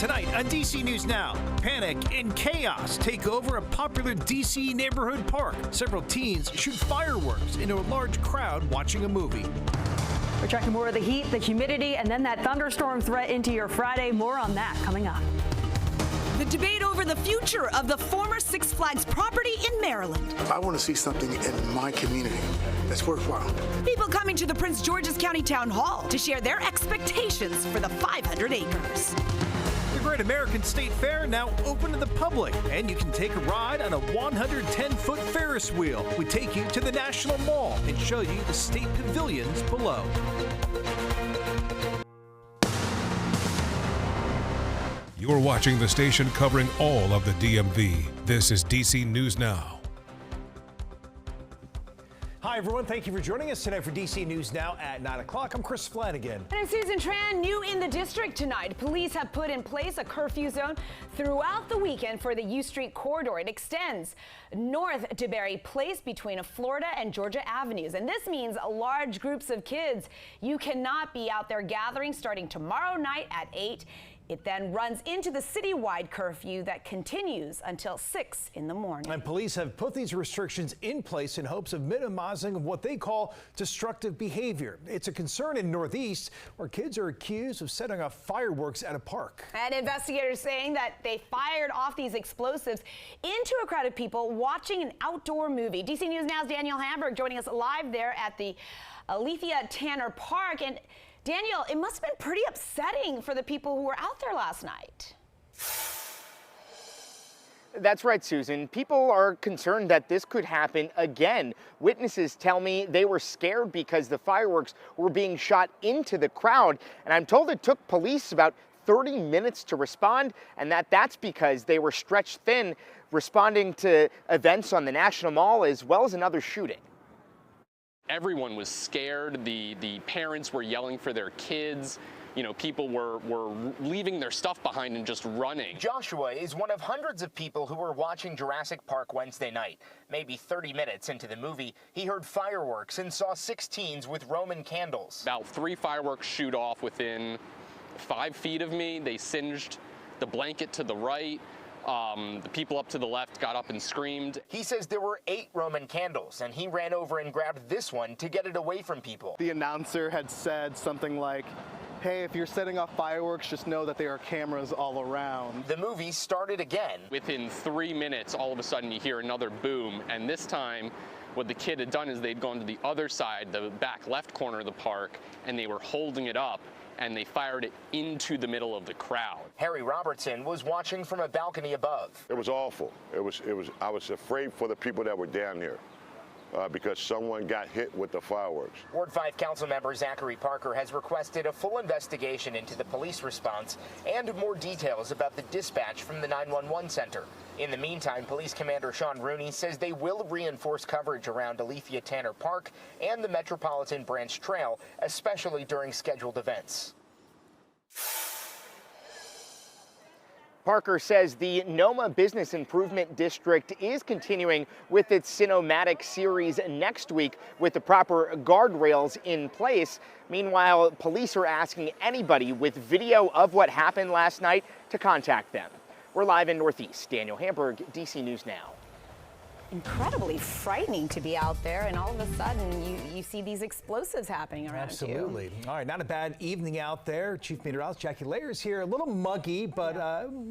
Tonight on DC News Now, panic and chaos take over a popular DC neighborhood park. Several teens shoot fireworks into a large crowd watching a movie. We're tracking more of the heat, the humidity, and then that thunderstorm threat into your Friday. More on that coming up. The debate over the future of the former Six Flags property in Maryland. I want to see something in my community that's worthwhile. People coming to the Prince George's County Town Hall to share their expectations for the 500 acres. The Great American State Fair now open to the public, and you can take a ride on a 110-foot Ferris wheel. We take you to the National Mall and show you the state pavilions below. You're watching the station covering all of the DMV. This is DC News Now. Hi, everyone. Thank you for joining us tonight for DC News Now at 9 o'clock. I'm Chris Flanagan. And I'm Susan Tran, new in the district tonight. Police have put in place a curfew zone throughout the weekend for the U Street corridor. It extends north to Berry Place between Florida and Georgia Avenues. And this means large groups of kids. You cannot be out there gathering starting tomorrow night at 8. It then runs into the citywide curfew that continues until 6 in the morning. And police have put these restrictions in place in hopes of minimizing what they call destructive behavior. It's a concern in Northeast where kids are accused of setting off fireworks at a park. And investigators saying that they fired off these explosives into a crowd of people watching an outdoor movie. DC News Now's Daniel Hamburg joining us live there at the Alethea Tanner Park. And Daniel, it must have been pretty upsetting for the people who were out there last night. That's right, Susan. People are concerned that this could happen again. Witnesses tell me they were scared because the fireworks were being shot into the crowd. And I'm told it took police about 30 minutes to respond, and that's because they were stretched thin responding to events on the National Mall as well as another shooting. Everyone was scared. The parents were yelling for their kids. You know, people were leaving their stuff behind and just running. Joshua is one of hundreds of people who were watching Jurassic Park Wednesday night. Maybe 30 minutes into the movie, he heard fireworks and saw 6 teens with Roman candles. About 3 fireworks shoot off within 5 feet of me. They singed the blanket to the right. The people up to the left got up and screamed. He says there were 8 Roman candles, and he ran over and grabbed this one to get it away from people. The announcer had said something like, hey, if you're setting off fireworks, just know that there are cameras all around. The movie started again. Within 3 minutes, all of a sudden you hear another boom, and this time what the kid had done is they'd gone to the other side, the back left corner of the park, and they were holding it up, and they fired it into the middle of the crowd. Harry Robertson was watching from a balcony above. It was awful. I was afraid for the people that were down there because someone got hit with the fireworks. Ward 5 council member Zachary Parker has requested a full investigation into the police response and more details about the dispatch from the 911 center. In the meantime, Police Commander Sean Rooney says they will reinforce coverage around Alethea Tanner Park and the Metropolitan Branch Trail, especially during scheduled events. Parker says the NOMA Business Improvement District is continuing with its Cinematic series next week with the proper guardrails in place. Meanwhile, police are asking anybody with video of what happened last night to contact them. We're live in Northeast. Daniel Hamburg, DC News Now. Incredibly frightening to be out there, and all of a sudden you see these explosives happening around you. Absolutely. All right, not a bad evening out there. Chief Meteorologist Jackie Layers here. A little muggy, but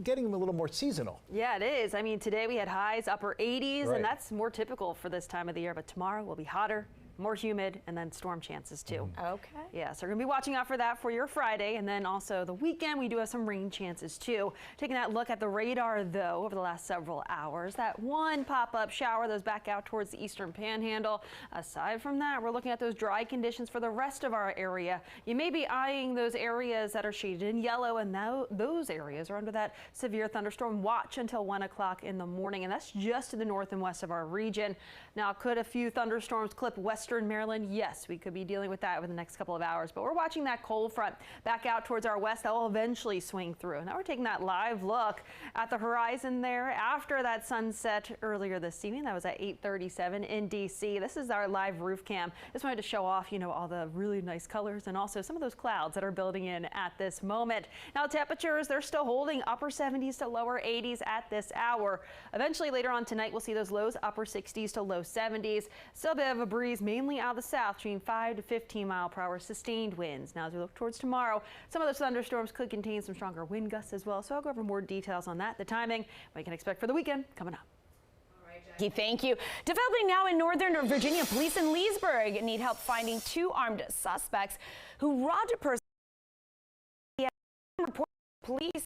getting a little more seasonal. Yeah, it is. I mean, today we had highs upper 80s, right, and that's more typical for this time of the year. But tomorrow will be hotter, more humid, and then storm chances too. Okay. Yeah, so we're gonna be watching out for that for your Friday, and then also the weekend we do have some rain chances too. Taking that look at the radar though over the last several hours, that one pop-up shower those back out towards the eastern panhandle. Aside from that, we're looking at those dry conditions for the rest of our area. You may be eyeing those areas that are shaded in yellow, and now those areas are under that severe thunderstorm watch until 1 o'clock in the morning, and that's just to the north and west of our region. Now, could a few thunderstorms clip west western Maryland, yes, we could be dealing with that over the next couple of hours. But we're watching that cold front back out towards our west. That will eventually swing through. Now we're taking that live look at the horizon there after that sunset earlier this evening. That was at 8:37 in D.C. This is our live roof cam. Just wanted to show off, all the really nice colors and also some of those clouds that are building in at this moment. Now temperatures, they're still holding upper 70s to lower 80s at this hour. Eventually later on tonight, we'll see those lows upper 60s to low 70s. Still a bit of a breeze mainly out of the south between 5 to 15 mile per hour sustained winds. Now as we look towards tomorrow, some of those thunderstorms could contain some stronger wind gusts as well. So I'll go over more details on that, the timing, what you can expect for the weekend coming up. Thank you. Developing now in Northern Virginia, police in Leesburg need help finding 2 armed suspects who robbed a person. Report police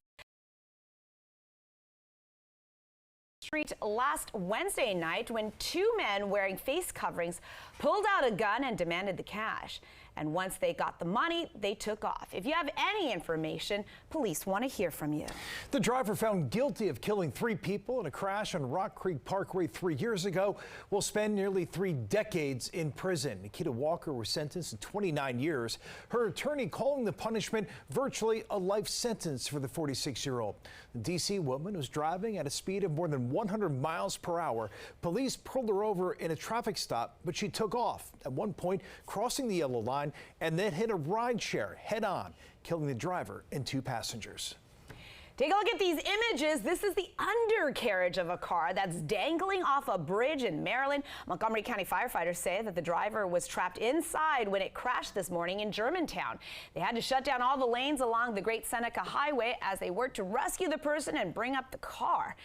street last Wednesday night when 2 men wearing face coverings pulled out a gun and demanded the cash. And once they got the money, they took off. If you have any information, police want to hear from you. The driver found guilty of killing 3 people in a crash on Rock Creek Parkway 3 years ago will spend nearly 3 decades in prison. Nikita Walker was sentenced to 29 years. Her attorney calling the punishment virtually a life sentence for the 46-year-old. The D.C. woman was driving at a speed of more than 100 miles per hour. Police pulled her over in a traffic stop, but she took off, at one point crossing the yellow line and then hit a rideshare head-on, killing the driver and 2 passengers. Take a look at these images. This is the undercarriage of a car that's dangling off a bridge in Maryland. Montgomery County firefighters say that the driver was trapped inside when it crashed this morning in Germantown. They had to shut down all the lanes along the Great Seneca Highway as they worked to rescue the person and bring up the car.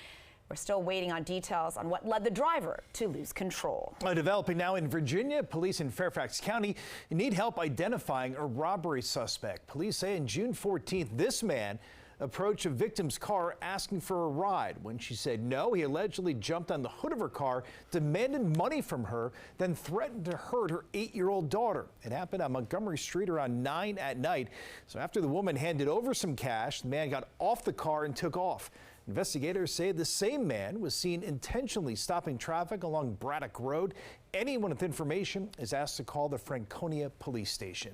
We're still waiting on details on what led the driver to lose control. Developing now in Virginia, police in Fairfax County need help identifying a robbery suspect. Police say on June 14th, this man approached a victim's car asking for a ride. When she said no, he allegedly jumped on the hood of her car, demanded money from her, then threatened to hurt her 8-year-old daughter. It happened on Montgomery Street around 9 at night. So after the woman handed over some cash, the man got off the car and took off. Investigators say the same man was seen intentionally stopping traffic along Braddock Road. Anyone with information is asked to call the Franconia Police Station.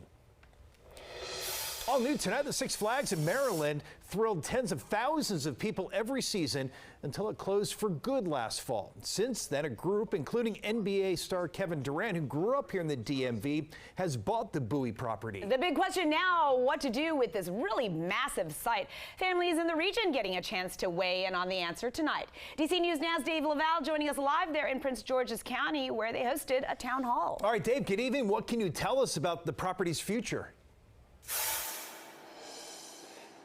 All new tonight, the Six Flags in Maryland thrilled tens of thousands of people every season until it closed for good last fall. Since then, a group, including NBA star Kevin Durant, who grew up here in the DMV, has bought the Bowie property. The big question now, what to do with this really massive site. Families in the region getting a chance to weigh in on the answer tonight. DC News Now's Dave Laval joining us live there in Prince George's County, where they hosted a town hall. All right, Dave, good evening. What can you tell us about the property's future?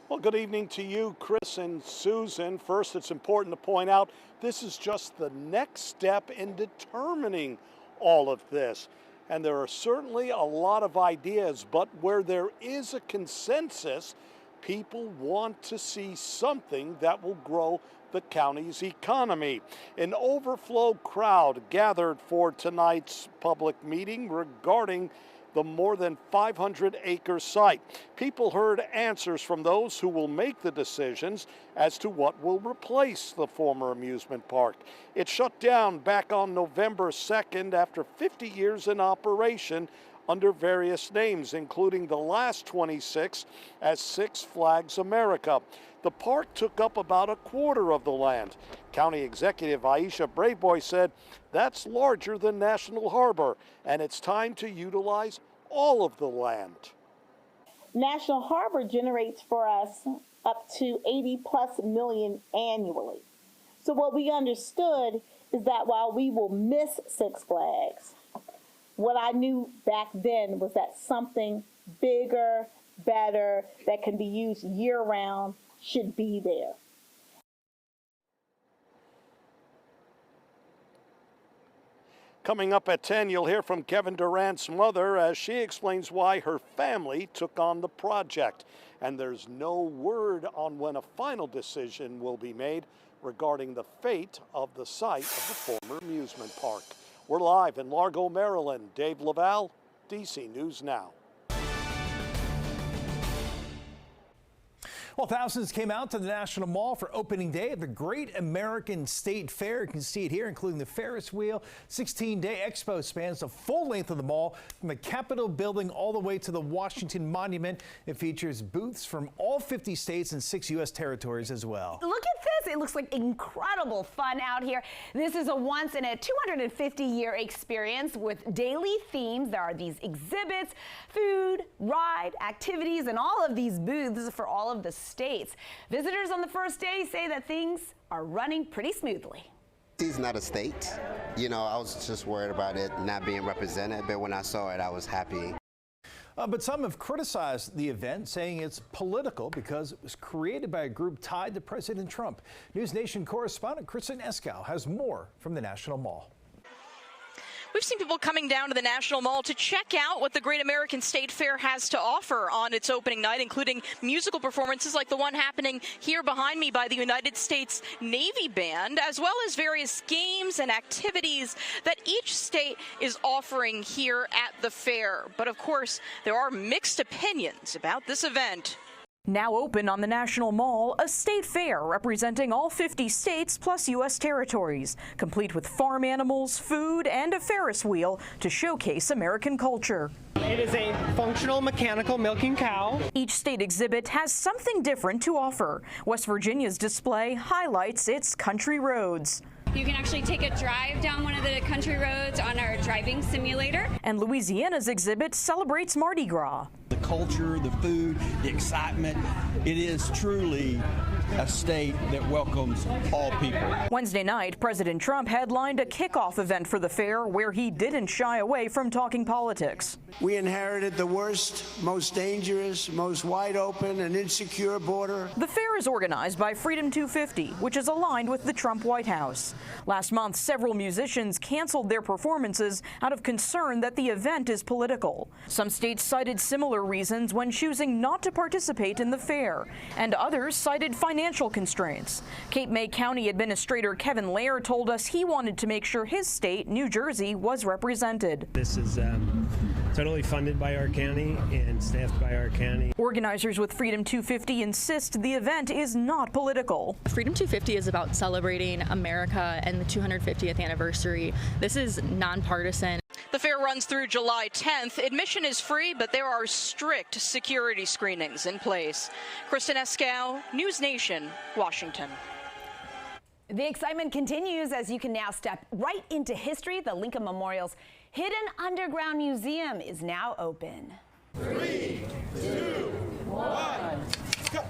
Well, good evening to you, Chris and Susan. First, it's important to point out this is just the next step in determining all of this. And there are certainly a lot of ideas, but where there is a consensus, people want to see something that will grow the county's economy. An overflow crowd gathered for tonight's public meeting regarding the more than 500-acre site. People heard answers from those who will make the decisions as to what will replace the former amusement park. It shut down back on November 2nd after 50 years in operation under various names, including the last 26 as Six Flags America. The park took up about a quarter of the land. County Executive Aisha Braveboy said that's larger than National Harbor, and it's time to utilize all of the land. National Harbor generates for us up to 80+ million annually. So what we understood is that while we will miss Six Flags, what I knew back then was that something bigger, better, that can be used year-round should be there. Coming up at 10, you'll hear from Kevin Durant's mother as she explains why her family took on the project. And there's no word on when a final decision will be made regarding the fate of the site of the former amusement park. We're live in Largo, Maryland. Dave Laval, DC News Now. Well, thousands came out to the National Mall for opening day of the Great American State Fair. You can see it here, including the Ferris wheel. 16-day expo spans the full length of the mall from the Capitol building all the way to the Washington Monument. It features booths from all 50 states and 6 U.S. territories as well. Look at this. It looks like incredible fun out here. This is a once in a 250-year experience with daily themes. There are these exhibits, food, ride, activities, and all of these booths for all of the states. Visitors on the first day say that things are running pretty smoothly. It's not a state. You know, I was just worried about it not being represented, but when I saw it, I was happy. But some have criticized the event, saying it's political because it was created by a group tied to President Trump. News Nation correspondent Kristen Eskow has more from the National Mall. We've seen people coming down to the National Mall to check out what the Great American State Fair has to offer on its opening night, including musical performances like the one happening here behind me by the United States Navy Band, as well as various games and activities that each state is offering here at the fair. But of course, there are mixed opinions about this event. Now open on the National Mall, a state fair representing all 50 states plus U.S. territories, complete with farm animals, food, and a Ferris wheel to showcase American culture. It is a functional mechanical milking cow. Each state exhibit has something different to offer. West Virginia's display highlights its country roads. You can actually take a drive down one of the country roads on our driving simulator. And Louisiana's exhibit celebrates Mardi Gras. The culture, the food, the excitement, it is truly a state that welcomes all people. Wednesday night, President Trump headlined a kickoff event for the fair where he didn't shy away from talking politics. We inherited the worst, most dangerous, most wide open and insecure border. The fair is organized by Freedom 250, which is aligned with the Trump White House. Last month, several musicians canceled their performances out of concern that the event is political. Some states cited similar reasons when choosing not to participate in the fair, and others cited financial constraints. Cape May County Administrator Kevin Lair told us he wanted to make sure his state, New Jersey, was represented. This is totally funded by our county and staffed by our county. Organizers with Freedom 250 insist the event is not political. Freedom 250 is about celebrating America and the 250th anniversary. This is nonpartisan. The fair runs through July 10th. Admission is free, but there are strict security screenings in place. Kristen Eskow, News Nation, Washington. The excitement continues as you can now step right into history. The Lincoln Memorial's hidden underground museum is now open. 3, 2, 1, go!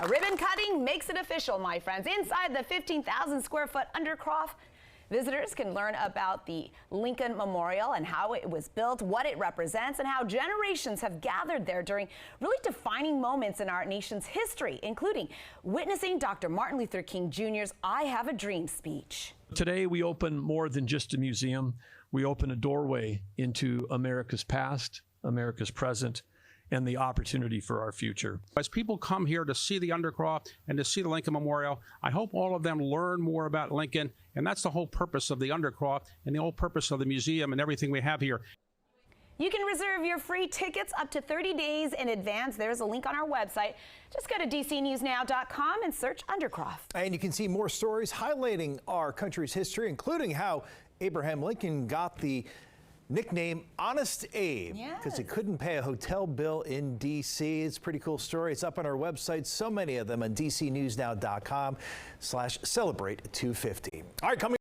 A ribbon cutting makes it official, my friends. Inside the 15,000 square foot Undercroft, visitors can learn about the Lincoln Memorial and how it was built, what it represents, and how generations have gathered there during really defining moments in our nation's history, including witnessing Dr. Martin Luther King Jr.'s I Have a Dream speech. Today, we open more than just a museum. We open a doorway into America's past, America's present, and the opportunity for our future. As people come here to see the Undercroft and to see the Lincoln Memorial, I hope all of them learn more about Lincoln, and that's the whole purpose of the Undercroft and the whole purpose of the museum and everything we have here. You can reserve your free tickets up to 30 days in advance. There's a link on our website. Just go to dcnewsnow.com and search Undercroft. And you can see more stories highlighting our country's history, including how Abraham Lincoln got the nickname Honest Abe because he couldn't pay a hotel bill in D.C. It's a pretty cool story. It's up on our website. So many of them on dcnewsnow.com/celebrate250. All right, coming